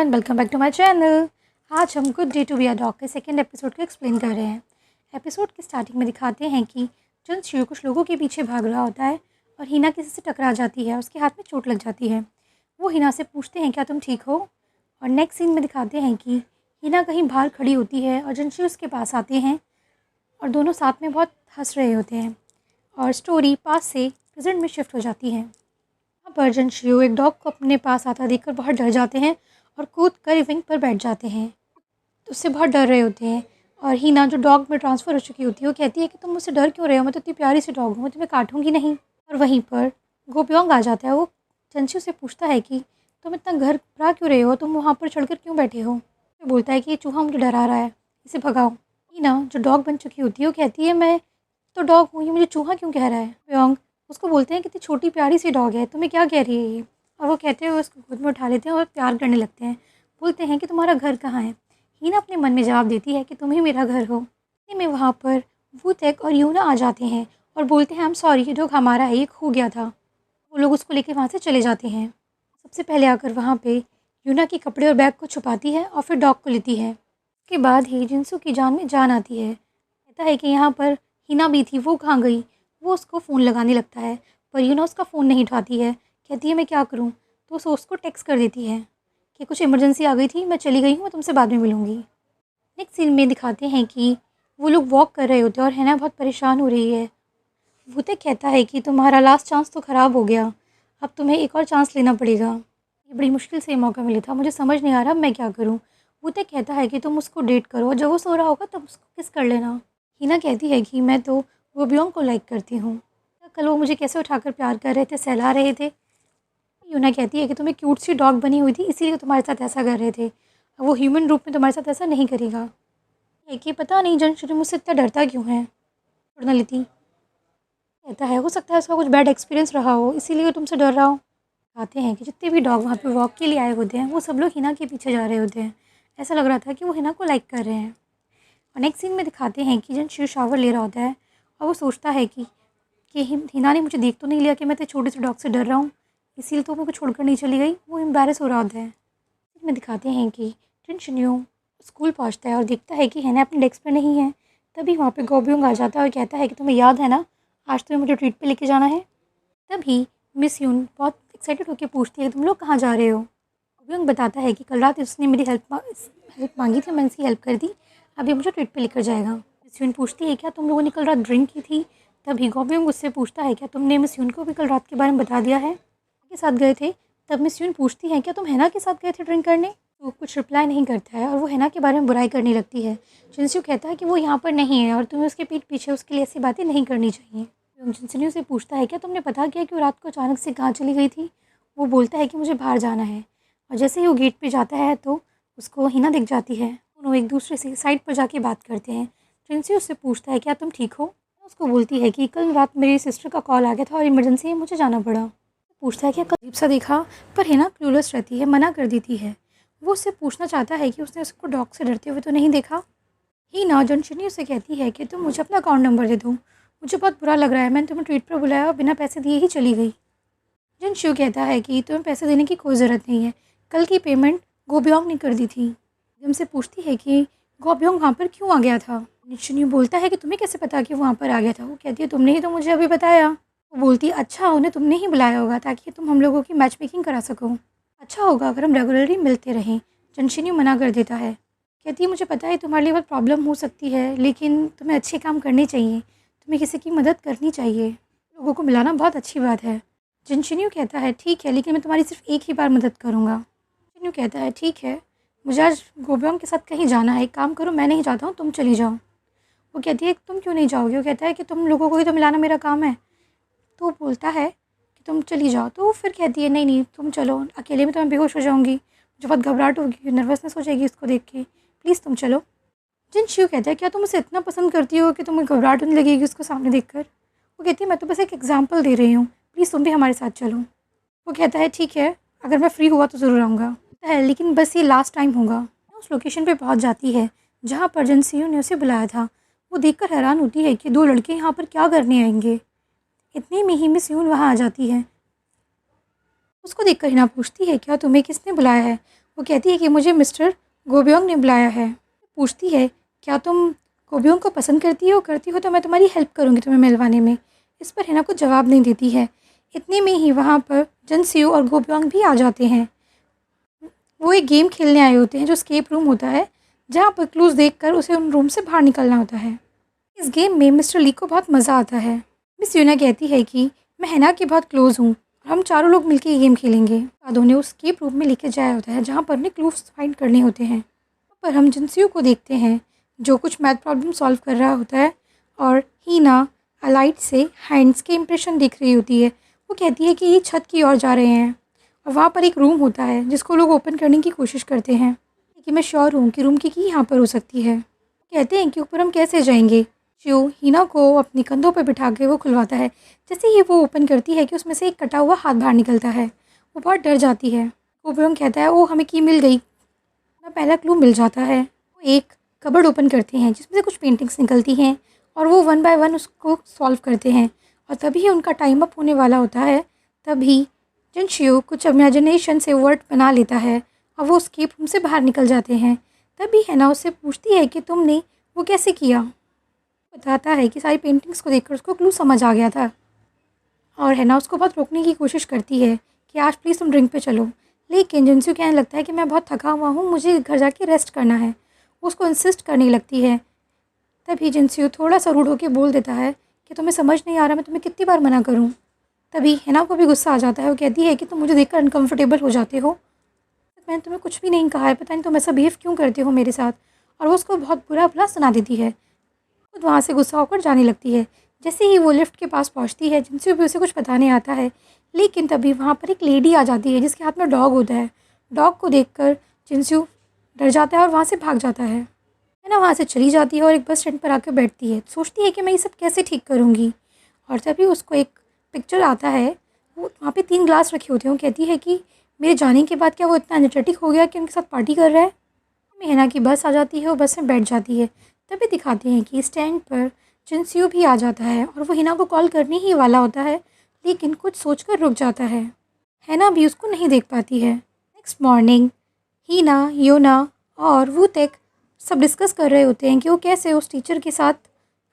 Everyone, welcome back to my channel. आज हम good day to be a dog के second episode को explain कर रहे हैं। एपिसोड के स्टार्टिंग में दिखाते हैं कि जंशियो कुछ लोगों के पीछे भाग रहा होता है और हिना किसी से टकरा जाती है, उसके हाथ में चोट लग जाती है। वो हिना से पूछते हैं क्या तुम ठीक हो। और नेक्स्ट सीन में दिखाते हैं कि हिना कहीं बाहर खड़ी होती है और जंशियो उसके पास आते हैं और दोनों साथ में बहुत हंस रहे होते हैं और स्टोरी पास से प्रेजेंट में शिफ्ट हो जाती है। पर जंशियो एक डॉग को अपने पास आता देखकर बहुत डर जाते हैं और कूद कर विंग पर बैठ जाते हैं। तो उससे बहुत डर रहे होते हैं और हिना जो डॉग में ट्रांसफ़र हो चुकी होती है वो कहती है कि तुम मुझसे डर क्यों रहे हो, मैं तो इतनी प्यारी सी डॉग हूँ, मैं तुम्हें काटूंगी नहीं। और वहीं पर गोप्योंग आ जाता है। वो जंशियो से पूछता है कि तुम इतना घबरा क्यों रहे हो, तुम वहाँ पर चढ़कर क्यों बैठे हो। वो बोलता है कि ये चूहा मुझे डरा रहा है, इसे भगाओ। हिना जो डॉग बन चुकी होती है वो कहती है मैं तो डॉग हूँ, ये मुझे चूहा क्यों कह रहा है। गोप्योंग उसको बोलते हैं कितनी छोटी प्यारी सी डॉग है, तुम्हें क्या कह रही है ये। और वो कहते हुए उसको गोद में उठा लेते हैं और प्यार करने लगते हैं। बोलते हैं कि तुम्हारा घर कहाँ है। हीना अपने मन में जवाब देती है कि तुम ही मेरा घर हो। इतने में वहाँ पर वूतेक और यूना आ जाते हैं और बोलते हैं हम सॉरी, ये डॉग हमारा है, ये खो गया था। वो लोग उसको लेके वहाँ से चले जाते हैं। सबसे पहले आकर वहाँ पे यूना के कपड़े और बैग को छुपाती है और फिर डॉग को लेती है। उसके बाद ही जिनसू की जान में जान आती है। कहता है कि यहाँ पर हिना भी थी, वो कहाँ गई। वो उसको फ़ोन लगाने लगता है पर यूना उसका फ़ोन नहीं उठाती है। कहती है मैं क्या करूँ। तो वो उसको टेक्स्ट कर देती है कि कुछ इमरजेंसी आ गई थी, मैं चली गई हूँ, मैं तुमसे बाद में मिलूँगी। नेक्स्ट सीन में दिखाते हैं कि वो लोग वॉक कर रहे होते हैं और हैना बहुत परेशान हो रही है। वूतेक कहता है कि तुम्हारा लास्ट चांस तो ख़राब हो गया, अब तुम्हें एक और चांस लेना पड़ेगा। ये बड़ी मुश्किल से मौका मिला था, मुझे समझ नहीं आ रहा मैं क्या करूँ। वूतेक कहता है कि तुम उसको डेट करो और जब वो सो रहा होगा तब उसको किस कर लेना। हिना कहती है कि मैं तो गोब्योंग को लाइक करती हूँ, कल वो मुझे कैसे उठाकर प्यार कर रहे थे, सहला रहे थे। यूना कहती है कि तुम्हें क्यूट सी डॉग बनी हुई थी इसीलिए तुम्हारे साथ ऐसा कर रहे थे, अब वो ह्यूमन रूप में तुम्हारे साथ ऐसा नहीं करेगा। है कि पता नहीं जंशियो मुझसे इतना डरता क्यों है। पर्सनैलिटी कहता है हो सकता है उसका कुछ बैड एक्सपीरियंस रहा हो इसीलिए वो तुमसे डर रहा हो। आते हैं कि जितने भी डॉग वहाँ पे वॉक के लिए आए होते हैं वो सब लोग हिना के पीछे जा रहे होते हैं। ऐसा लग रहा था कि वो हिना को लाइक कर रहे हैं। और नेक्स्ट सीन में दिखाते हैं कि जंशियो शावर ले रहा होता है और वो सोचता है कि हिना ने मुझे देख तो नहीं लिया कि मैं तो छोटे से डॉग से डर रहा हूँ, इसीलिए तो मुझे छोड़कर नहीं चली गई। वो एम्बैरेस हो रहा होता है। इसमें दिखाते हैं कि जंशियो स्कूल पहुँचता है और देखता है कि हैना अपने डेस्क पर नहीं है। तभी वहाँ पे गोब्योंग आ जाता है और कहता है कि तुम्हें याद है ना, आज तुम्हें मुझे ट्रीट पे लेके जाना है। तभी मिस यून बहुत एक्साइटेड होकर पूछती है तुम लोग कहाँ जा रहे हो। गोब्योंग बताता है कि कल रात उसने मेरी हेल्प मांगी थी, मैंने उसकी हेल्प कर दी, अभी मुझे ट्रीट पे लेकर जाएगा। मिस यून पूछती है क्या तुम लोगों ने कल रात ड्रिंक की थी। तभी गोब्योंग उससे पूछता है क्या तुमने मिस यून को भी कल रात के बारे में बता दिया है, के साथ गए थे। तब मिस यून पूछती है क्या तुम हैना के साथ गए थे ड्रिंक करने। तो कुछ रिप्लाई नहीं करता है और वो हैना के बारे में बुराई करने लगती है। जिनसियो कहता है कि वो यहाँ पर नहीं है और तुम्हें उसके पीठ पीछे उसके लिए ऐसी बातें नहीं करनी चाहिए। जिनसियो से पूछता है क्या तुमने पता किया कि वो रात को अचानक से कहाँ चली गई थी। वो बोलता है कि मुझे बाहर जाना है। और जैसे ही वो गेट पे जाता है तो उसको हिना दिख जाती है। दोनों एक दूसरे से साइड पर जाके बात करते हैं। जिनसियो उससे पूछता है क्या तुम ठीक हो। उसको बोलती है कि कल रात मेरी सिस्टर का कॉल आ गया था और इमरजेंसी है, मुझे जाना पड़ा। पूछता है कि अजीब सा देखा, पर हिना क्लूलेस रहती है, मना कर देती है। वो उससे पूछना चाहता है कि उसने उसको डॉग से डरते हुए तो नहीं देखा। हिना जंशियो से कहती है कि तुम मुझे अपना अकाउंट नंबर दे दो, मुझे बहुत बुरा लग रहा है, मैंने तुम्हें ट्रीट पर बुलाया और बिना पैसे दिए ही चली गई। जंशियो कहता है कि तुम्हें पैसे देने की कोई ज़रूरत नहीं है, कल की पेमेंट गोब्योंग ने कर दी थी। हमसे पूछती है कि गोब्योंग वहाँ पर क्यों आ गया था। जंशियो बोलता है कि तुम्हें कैसे पता कि वो वहाँ पर आ गया था। वो कहती है तुमने ही तो मुझे अभी बताया। वो बोलती है अच्छा, उन्हें तुमने ही बुलाया होगा ताकि तुम हम लोगों की मैच मेकिंग करा सको। अच्छा होगा अगर हम रेगुलरली मिलते रहें। जंशियो मना कर देता है। कहती है मुझे पता है तुम्हारे लिए बहुत प्रॉब्लम हो सकती है, लेकिन तुम्हें अच्छे काम करने चाहिए, तुम्हें किसी की मदद करनी चाहिए, लोगों को मिलाना बहुत अच्छी बात है। जंशियो कहता है ठीक है, लेकिन मैं तुम्हारी सिर्फ एक ही बार मदद करूँगा। जंशियो कहता है ठीक है, मुझे आज गोब्योंग के साथ कहीं जाना है, एक काम करो मैं नहीं जाता हूँ, तुम चली जाओ। वो कहती है तुम क्यों नहीं जाओगे। वो कहता है कि तुम लोगों को ही तो मिलाना मेरा काम है। तो वो बोलता है कि तुम चली जाओ। तो वो फिर कहती है नहीं नहीं तुम चलो, अकेले में तो मैं बेहोश हो जाऊँगी, मुझे बहुत घबराहट होगी, नर्वसनेस हो जाएगी इसको देख के, प्लीज़ तुम चलो। जंशियो कहता है क्या तुम उसे इतना पसंद करती हो कि तुम्हें घबराहट होने लगेगी उसको सामने देखकर। वो कहती है मैं तो बस एक एग्जाम्पल दे रही हूँ, प्लीज़ तुम भी हमारे साथ चलो। वो कहता है ठीक है, अगर मैं फ्री हुआ तो ज़रूर आऊँगा। है लेकिन बस ये लास्ट टाइम होगा। उस लोकेशन पे पहुँच जाती है जहाँ पर जंशियो ने उसे बुलाया था। वो देखकर हैरान होती है कि दो लड़के यहाँ पर क्या करने आएंगे। इतने में ही मिस यून वहाँ आ जाती है। उसको देखकर हिना पूछती है क्या तुम्हें किसने बुलाया है। वो कहती है कि मुझे मिस्टर गोब्योंग ने बुलाया है। पूछती है, क्या तुम गोब्योंग को पसंद करती हो तो मैं तुम्हारी हेल्प करूँगी तुम्हें मिलवाने में। इस पर हिना कुछ जवाब नहीं देती है। इतने में ही वहाँ पर जंसियो और गोब्योंग भी आ जाते हैं। वो एक गेम खेलने आए होते हैं जो स्केप रूम होता है, जहाँ पर क्लूज़ देखकर उसे उन रूम से बाहर निकलना होता है। इस गेम में मिस्टर ली को बहुत मज़ा आता है। मिस यूना कहती है कि मैं हिना के बहुत क्लोज़ हूँ और हम चारों लोग मिलकर ये गेम खेलेंगे। बाद उन्हें उस स्केप रूम में लेके जाया होता है जहाँ पर उन्हें क्लूज़ फाइंड करने होते हैं। वहाँ पर हम जंसियो को देखते हैं जो कुछ मैथ प्रॉब्लम सॉल्व कर रहा होता है और हीना लाइट से हैंड्स के इंप्रेशन देख रही होती है। वो कहती है कि ये छत की ओर जा रहे हैं और वहाँ पर एक रूम होता है जिसको लोग ओपन करने की कोशिश करते हैं कि मैं श्योर हूँ कि रूम की यहाँ पर हो सकती है। कहते हैं कि ऊपर हम कैसे जाएंगे। जो हीना को अपने कंधों पर बिठा के वो खुलवाता है। जैसे ही वो ओपन करती है कि उसमें से एक कटा हुआ हाथ बाहर निकलता है। वो बहुत डर जाती है। गोब्योंग कहता है, ओ हमें की मिल गई, ना पहला क्लू मिल जाता है। वो एक कबर्ड ओपन करते हैं जिसमें से कुछ पेंटिंग्स निकलती हैं और वो 1 बाय 1 उसको सॉल्व करते हैं। और तभी उनका टाइम अप होने वाला होता है। तभी जंशियो कुछ इमेजिनेशन से वर्ड बना लेता है और वो स्केप रूम से बाहर निकल जाते हैं। तभी हैना उससे पूछती है कि तुमने वो कैसे किया। बताता है कि सारी पेंटिंग्स को देखकर उसको क्लू समझ आ गया था और हैना उसको बहुत रोकने की कोशिश करती है कि आज प्लीज़ तुम ड्रिंक पे चलो। लेकिन जंसियो कहने लगता है कि मैं बहुत थका हुआ हूँ, मुझे घर जाके रेस्ट करना है। उसको इंसिस्ट करने लगती है। तभी जंसियो थोड़ा सा रूड होकर बोल देता है कि तुम्हें समझ नहीं आ रहा, मैं तुम्हें कितनी बार मना करूँ। तभी हैना को भी गुस्सा आ जाता है। वो कहती है कि तुम मुझे देखकर अनकम्फर्टेबल हो जाते हो, मैंने तुम्हें कुछ भी नहीं कहा है, पता नहीं तुम ऐसा बिहेव क्यों करते हो मेरे साथ। और वो उसको बहुत बुरा भला सुना देती है। खुद वहाँ से गुस्सा होकर जाने लगती है। जैसे ही वो लिफ्ट के पास पहुँचती है, जिनसे भी उसे कुछ बताने आता है, लेकिन तभी वहाँ पर एक लेडी आ जाती है जिसके हाथ में डॉग होता है। डॉग को देखकर जिनसू डर जाता है और वहाँ से भाग जाता है ना। वहाँ से चली जाती है और एक बस स्टैंड पर आकर बैठती है। सोचती है कि मैं ये सब कैसे ठीक करूँगी। और तभी उसको एक पिक्चर आता है। वो वहाँ पे 3 ग्लास रखे होते हैं। वो कहती है कि मेरे जाने के बाद क्या वो इतना एनर्जेटिक हो गया कि उनके साथ पार्टी कर रहा है। हिना की बस आ जाती है, वो बस में बैठ जाती है। तभी दिखाते हैं कि स्टैंड पर जिनसियो भी आ जाता है और वो हिना को कॉल करने ही वाला होता है, लेकिन कुछ सोचकर रुक जाता है। हैना भी उसको नहीं देख पाती है। नेक्स्ट मॉर्निंग हीना, योना और वूतेक सब डिस्कस कर रहे होते हैं कि वो कैसे उस टीचर के साथ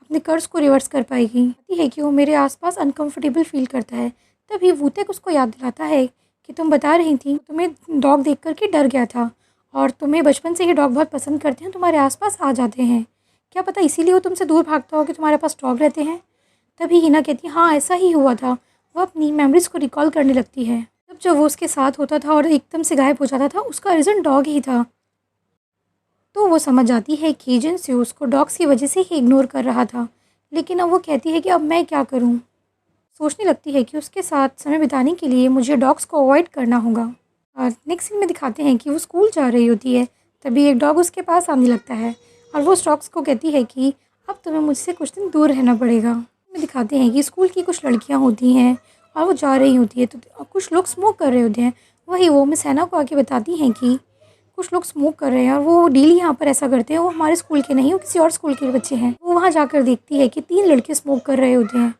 अपने कर्ज को रिवर्स कर पाएगी। कहती है कि वो मेरे आसपास अनकंफर्टेबल फील करता है। तभी वूतेक उसको याद दिलाता है कि तुम बता रही थी तुम्हें डॉग देख कर के डर गया था और तुम्हें बचपन से ही डॉग बहुत पसंद करते हैं, तुम्हारे आसपास आ जाते हैं। क्या पता इसीलिए वो तुमसे दूर भागता हो कि तुम्हारे पास डॉग रहते हैं। तभी हिना कहती है, हाँ ऐसा ही हुआ था। वो अपनी मेमोरीज़ को रिकॉल करने लगती है। तब जब वो उसके साथ होता था और एकदम से गायब हो जाता था, उसका रीज़न डॉग ही था। तो वो समझ जाती है कि जिनसियो उसको डॉग्स की वजह से ही इग्नोर कर रहा था। लेकिन अब वो कहती है कि अब मैं क्या करूँ। सोचने लगती है कि उसके साथ समय बिताने के लिए मुझे डॉग्स को अवॉइड करना होगा। और नेक्स्ट सीन में दिखाते हैं कि वो स्कूल जा रही होती है। तभी एक डॉग उसके पास आने लगता है और वो उस डॉग्स को कहती है कि अब तुम्हें मुझसे कुछ दिन दूर रहना पड़ेगा। में दिखाते हैं कि स्कूल की कुछ लड़कियां होती हैं और वो जा रही होती है तो कुछ लोग स्मोक कर रहे होते हैं। वही वो मिस हैना को आके बताती हैं कि कुछ लोग स्मोक कर रहे हैं और वो डेली यहाँ पर ऐसा करते हैं। वो हमारे स्कूल के नहीं, वो किसी और स्कूल के बच्चे हैं। वो वहाँ जाकर देखती है कि 3 लड़के स्मोक कर रहे होते हैं।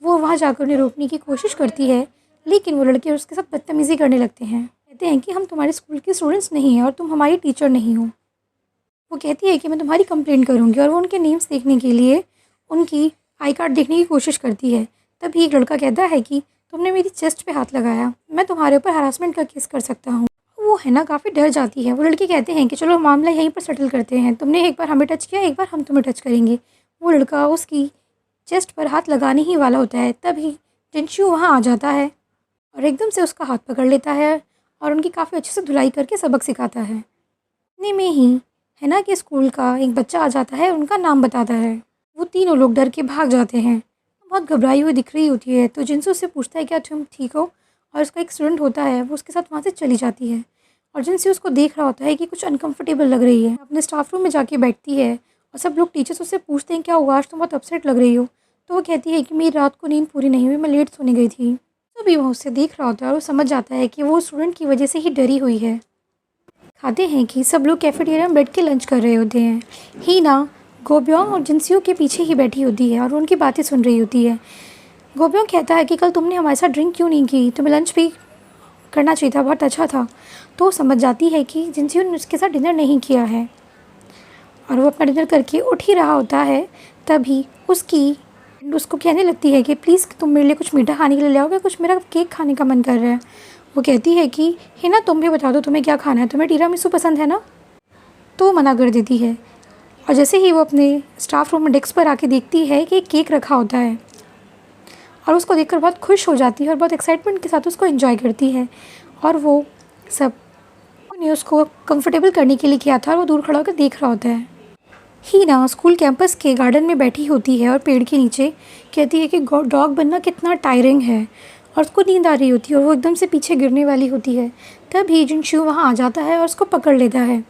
वो वहाँ जाकर उन्हें रोकने की कोशिश करती है, लेकिन वो लड़के उसके साथ बदतमीज़ी करने लगते हैं। कहते हैं कि हम तुम्हारे स्कूल के स्टूडेंट्स नहीं हैं और तुम हमारी टीचर नहीं हो। वो कहती है कि मैं तुम्हारी कंप्लेंट करूँगी और वो उनके नेम्स देखने के लिए उनकी आई कार्ड देखने की कोशिश करती है। तभी एक लड़का कहता है कि तुमने मेरी चेस्ट पे हाथ लगाया, मैं तुम्हारे ऊपर हरासमेंट का केस कर सकता हूँ। वो है ना काफ़ी डर जाती है। वो लड़के कहते हैं कि चलो मामला यहीं पर सेटल करते हैं, तुमने एक बार हमें टच किया, एक बार हम तुम्हें टच करेंगे। वो लड़का उसकी चेस्ट पर हाथ लगाने ही वाला होता है। तभी जिनशू वहाँ आ जाता है और एकदम से उसका हाथ पकड़ लेता है और उनकी काफ़ी अच्छे से धुलाई करके सबक सिखाता है। इतने में ही हैना के स्कूल का एक बच्चा आ जाता है, उनका नाम बताता है। वो तीनों लोग डर के भाग जाते हैं। बहुत घबराई हुई दिख रही होती है तो जिनसे उससे पूछता है क्या तुम ठीक हो, और उसका एक स्टूडेंट होता है, वो उसके साथ वहाँ से चली जाती है। और जिनसे उसको देख रहा होता है कि कुछ अनकंफर्टेबल लग रही है, अपने स्टाफ रूम में जाके बैठती है और सब लोग टीचर्स उससे पूछते हैं क्या हुआ, आज तुम बहुत अपसेट लग रही हो। तो वो कहती है कि मेरी रात को नींद पूरी नहीं हुई, मैं लेट सोने गई थी। तो भी वो उससे देख रहा होता है और वो समझ जाता है कि वो स्टूडेंट की वजह से ही डरी हुई है। खाते हैं कि सब लोग कैफेटेरिया में बैठ के लंच कर रहे होते हैं। हीना गोब्योंग और जिनसियो के पीछे ही बैठी होती है और उनकी बातें सुन रही होती है। गोब्योंग कहता है कि कल तुमने हमारे साथ ड्रिंक क्यों नहीं की, तुम्हें लंच भी करना चाहिए था, बहुत अच्छा था। तो समझ जाती है कि जिनसियो ने उसके साथ डिनर नहीं किया है और वो अपना डिनर करके उठ ही रहा होता है। तभी उसको कहने लगती है कि प्लीज़ तुम मेरे लिए कुछ मीठा खाने के लिए ले आओगे, कुछ मेरा केक खाने का मन कर रहा है। वो कहती है कि हिना तुम भी बता दो तुम्हें क्या खाना है, तुम्हें टीरामिसू पसंद है ना। तो वो मना कर देती है और जैसे ही वो अपने स्टाफ रूम में डेस्क पर आके देखती है कि एक केक रखा होता है और उसको देखकर बहुत खुश हो जाती है और बहुत एक्साइटमेंट के साथ उसको एंजॉय करती है। और वो सब ने उसको कंफर्टेबल करने के लिए किया था और वो दूर खड़ा होकर देख रहा होता है। हीना स्कूल कैंपस के गार्डन में बैठी होती है और पेड़ के नीचे कहती है कि डॉग बनना कितना टायरिंग है और उसको नींद आ रही होती है और वो एकदम से पीछे गिरने वाली होती है। तभी जिनशू वहाँ आ जाता है और उसको पकड़ लेता है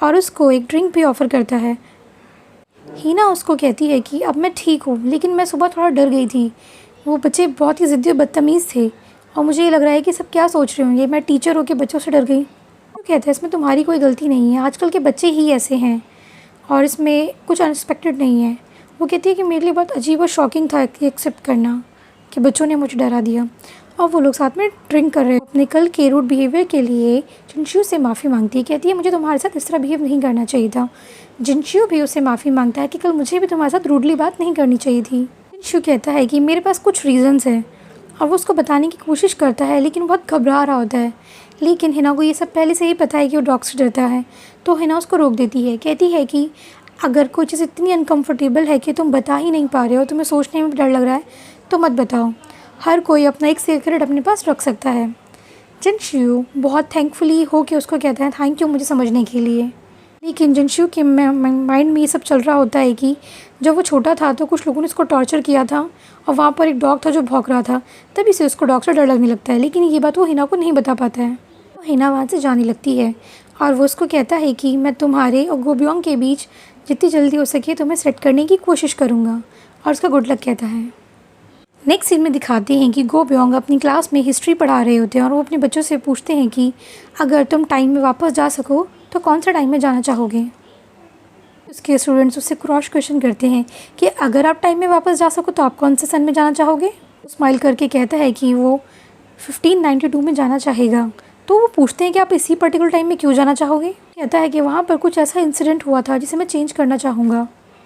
और उसको एक ड्रिंक भी ऑफ़र करता है। हीना उसको कहती है कि अब मैं ठीक हूँ, लेकिन मैं सुबह थोड़ा डर गई थी। वो बच्चे बहुत ही ज़िद्दी और बदतमीज़ थे और मुझे ये लग रहा है कि सब क्या सोच रहे होंगे, मैं टीचर होकर बच्चों से डर गई। वो कहता है इसमें तुम्हारी कोई गलती नहीं है, आजकल के बच्चे ही ऐसे हैं और इसमें कुछ अनएक्सपेक्टेड नहीं है। वो कहती है कि मेरे लिए बहुत अजीब और शॉकिंग था कि एक्सेप्ट करना कि बच्चों ने मुझे डरा दिया। और वो लोग साथ में ड्रिंक कर रहे हैं। अपने कल के रूड बिहेवियर के लिए जिनशू से माफ़ी मांगती है, कहती है मुझे तुम्हारे साथ इस तरह बिहेव नहीं करना चाहिए था। जिनशू भी उससे माफ़ी मांगता है कि कल मुझे भी तुम्हारे साथ रूडली बात नहीं करनी चाहिए थी। जिनशू कहता है कि मेरे पास कुछ रीज़न्स हैं और वो उसको बताने की कोशिश करता है, लेकिन बहुत घबरा रहा होता है। लेकिन हिना को ये सब पहले से ही पता है कि वो डॉग से डरता है, तो हिना उसको रोक देती है। कहती है कि अगर कोई चीज़ इतनी अनकम्फर्टेबल है कि तुम बता ही नहीं पा रहे हो, तुम्हें सोचने में डर लग रहा है, तो मत बताओ। हर कोई अपना एक सीक्रेट अपने पास रख सकता है। जिनशू बहुत थैंकफुली हो के उसको कहता है थैंक यू मुझे समझने के लिए। लेकिन जिनशू के माइंड में ये सब चल रहा होता है कि जब वो छोटा था तो कुछ लोगों ने उसको टॉर्चर किया था और वहाँ पर एक डॉग था जो भौंक रहा था, तभी से उसको डॉग से डर लगने लगता है। लेकिन ये बात वो हिना को नहीं बता पाता है। तो हिना वहाँ से जाने लगती है और वो उसको कहता है कि मैं तुम्हारे और गोब्योंग के बीच जितनी जल्दी हो सके तुम्हें सेट करने की कोशिश करूँगा, और उसका गुड लक कहता है। नेक्स्ट सीन में दिखाते हैं कि गोब्योंग अपनी क्लास में हिस्ट्री पढ़ा रहे होते हैं और वो अपने बच्चों से पूछते हैं कि अगर तुम टाइम में वापस जा सको तो कौन सा टाइम में जाना चाहोगे। उसके स्टूडेंट्स उससे क्रॉस क्वेश्चन करते हैं कि अगर आप टाइम में वापस जा सको तो आप कौन से सन में जाना चाहोगे। स्माइल करके कहता है कि वो 1592 में जाना चाहेगा। तो वो पूछते हैं कि आप इसी पर्टिकुलर टाइम में क्यों जाना चाहोगे। कहता है कि वहाँ पर कुछ ऐसा इंसिडेंट हुआ था जिसे मैं चेंज करना चाहूँगा।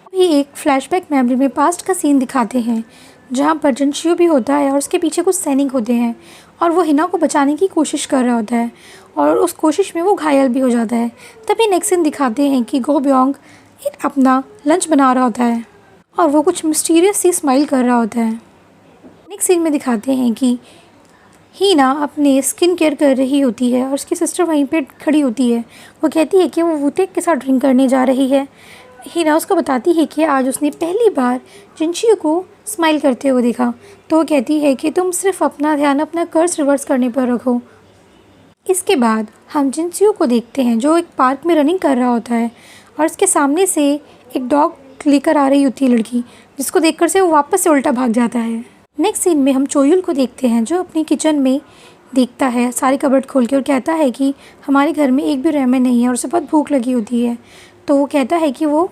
अभी एक फ्लैशबैक मेमोरी में पास्ट का सीन दिखाते हैं जहाँ पर जिनशू भी होता है और उसके पीछे कुछ सैनिक होते हैं और वो हिना को बचाने की कोशिश कर रहा होता है और उस कोशिश में वो घायल भी हो जाता है। तभी नेक्स्ट सीन दिखाते हैं कि गोब्योंग अपना लंच बना रहा होता है और वो कुछ मिस्टीरियस सी स्माइल कर रहा होता है। नेक्स्ट सीन में दिखाते हैं कि हीना अपने स्किन केयर कर रही होती है और उसकी सिस्टर वहीं पे खड़ी होती है। वो कहती है कि वो वुटेक के साथ ड्रिंक करने जा रही है। हीना उसको बताती है कि आज उसने पहली बार जिनशू को स्माइल करते हुए देखा। तो वो कहती है कि तुम सिर्फ अपना ध्यान अपना कर्स रिवर्स करने पर रखो। इसके बाद हम जिनशू को देखते हैं जो एक पार्क में रनिंग कर रहा होता है और उसके सामने से एक डॉग लेकर आ रही होती है लड़की, जिसको देखकर से वो वापस से उल्टा भाग जाता है। नेक्स्ट सीन में हम चोयुल को देखते हैं जो अपनी किचन में देखता है सारी कबर्ड खोल के और कहता है कि हमारे घर में एक भी रेमेन नहीं है और उसे बहुत भूख लगी होती है। तो वो कहता है कि वो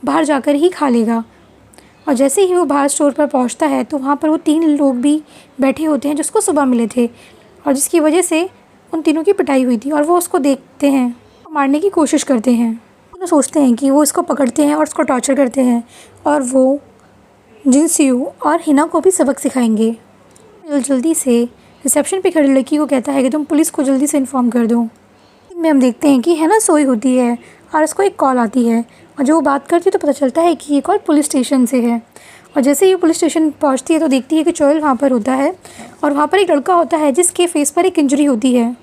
बाहर जाकर ही खा लेगा। और जैसे ही वो बाहर स्टोर पर पहुंचता है तो वहाँ पर वो 3 लोग भी बैठे होते हैं जिसको सुबह मिले थे और जिसकी वजह से उन तीनों की पिटाई हुई थी। और वो उसको देखते हैं, मारने की कोशिश करते हैं। वो सोचते हैं कि वो इसको पकड़ते हैं और उसको टॉर्चर करते हैं और वो जिनशू और हिना को भी सबक सिखाएंगे। जल्दी से रिसेप्शन पे खड़ी लड़की को कहता है कि तुम पुलिस को जल्दी से इन्फॉर्म कर दो। में हम देखते हैं कि हिना सोई होती है और उसको एक कॉल आती है और जो वो बात करती है तो पता चलता है कि ये कॉल पुलिस स्टेशन से है। और जैसे ही वो पुलिस स्टेशन पहुंचती है तो देखती है कि चोयल वहाँ पर होता है और वहाँ पर एक लड़का होता है जिसके फेस पर एक इंजरी होती है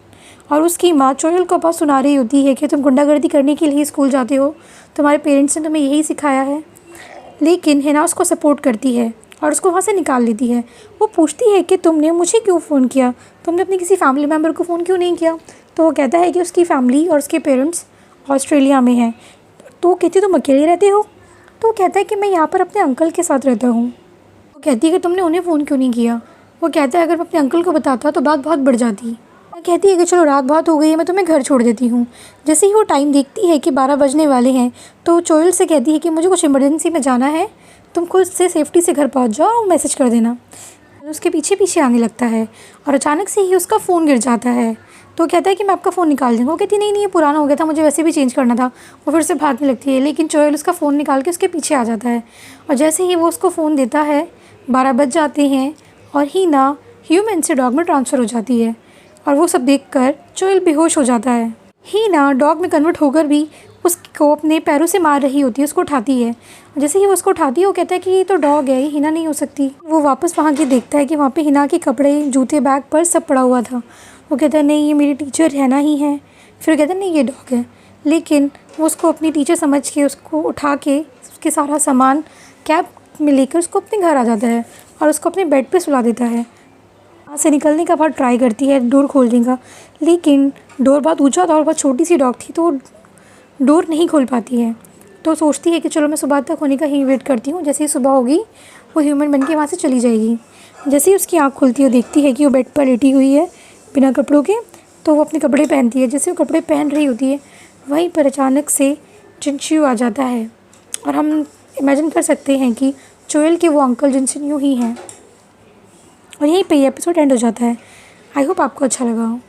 और उसकी माँ चोयल को बहुत सुना रही होती है कि तुम गुंडागर्दी करने के लिए स्कूल जाते हो, तुम्हारे पेरेंट्स ने तुम्हें यही सिखाया है। लेकिन हिना उसको सपोर्ट करती है और उसको वहाँ से निकाल लेती है। वो पूछती है कि तुमने मुझे क्यों फ़ोन किया, तुमने अपने किसी फैमिली मेम्बर को फ़ोन क्यों नहीं किया। तो वो कहता है कि उसकी फैमिली और उसके पेरेंट्स ऑस्ट्रेलिया में हैं। तो वो कहती है तुम अकेले रहते हो। तो वो कहता है कि मैं यहाँ पर अपने अंकल के साथ रहता हूँ। वो कहती है कि तुमने उन्हें फ़ोन क्यों नहीं किया। वो कहता है अगर मैं अपने अंकल को बताता तो बात बहुत बढ़ जाती। मैं कहती है कि चलो रात बहुत हो गई है, मैं तुम्हें घर छोड़ देती हूँ। जैसे ही वो टाइम देखती है कि 12 बजने वाले हैं तो चोयल से कहती है कि मुझे कुछ इमरजेंसी में जाना है, तुम खुद से सेफ्टी से घर पहुँच जाओ और मैसेज कर देना। उसके पीछे पीछे आने लगता है और अचानक से ही उसका फ़ोन गिर जाता है। तो कहता है कि मैं आपका फ़ोन निकाल दूँगा। वो कहती है नहीं नहीं, ये पुराना हो गया था, मुझे वैसे भी चेंज करना था। वो फिर से भागने लगती है, लेकिन जोएल उसका फ़ोन निकाल के उसके पीछे आ जाता है। और जैसे ही वो उसको फ़ोन देता है, 12 बज जाते हैं और हीना ह्यूमन से डॉग में ट्रांसफ़र हो जाती है। और वो सब देखकर जोएल बेहोश हो जाता है। हीना डॉग में कन्वर्ट होकर भी उसको अपने पैरों से मार रही होती है, उसको उठाती है। जैसे ही वो उसको उठाती है, वो कहता है कि ये तो डॉग है, ये हीना नहीं हो सकती। वो वापस वहाँ के देखता है कि वहाँ पे हीना के कपड़े, जूते, बैग, पर्स सब पड़ा हुआ था। वो कहता है नहीं, ये मेरी टीचर रहना ही है। फिर कहता है नहीं, ये डॉग है। लेकिन वो उसको अपनी टीचर समझ के उसको उठा के उसके सारा सामान कैब में लेकर उसको अपने घर आ जाता है और उसको अपने बेड पे सुला देता है। वहाँ से निकलने का बहुत ट्राई करती है डोर खोलने का, लेकिन डोर बहुत ऊंचा था और बहुत छोटी सी डॉग थी, तो डोर नहीं खोल पाती है। तो सोचती है कि चलो मैं सुबह तक होने का ही वेट करती हूँ, जैसे ही सुबह होगी वो ह्यूमन बन के वहाँ से चली जाएगी। जैसे ही उसकी आँख खुलती है, वो देखती है कि वो बेड पर लेटी हुई है बिना कपड़ों के। तो वो अपने कपड़े पहनती है। जैसे वो कपड़े पहन रही होती है, वहीं पर अचानक से जिनशियो आ जाता है और हम इमेजिन कर सकते हैं कि जोएल के वो अंकल जिनशियो ही हैं। और यहीं पे ये एपिसोड एंड हो जाता है। आई होप आपको अच्छा लगा हो।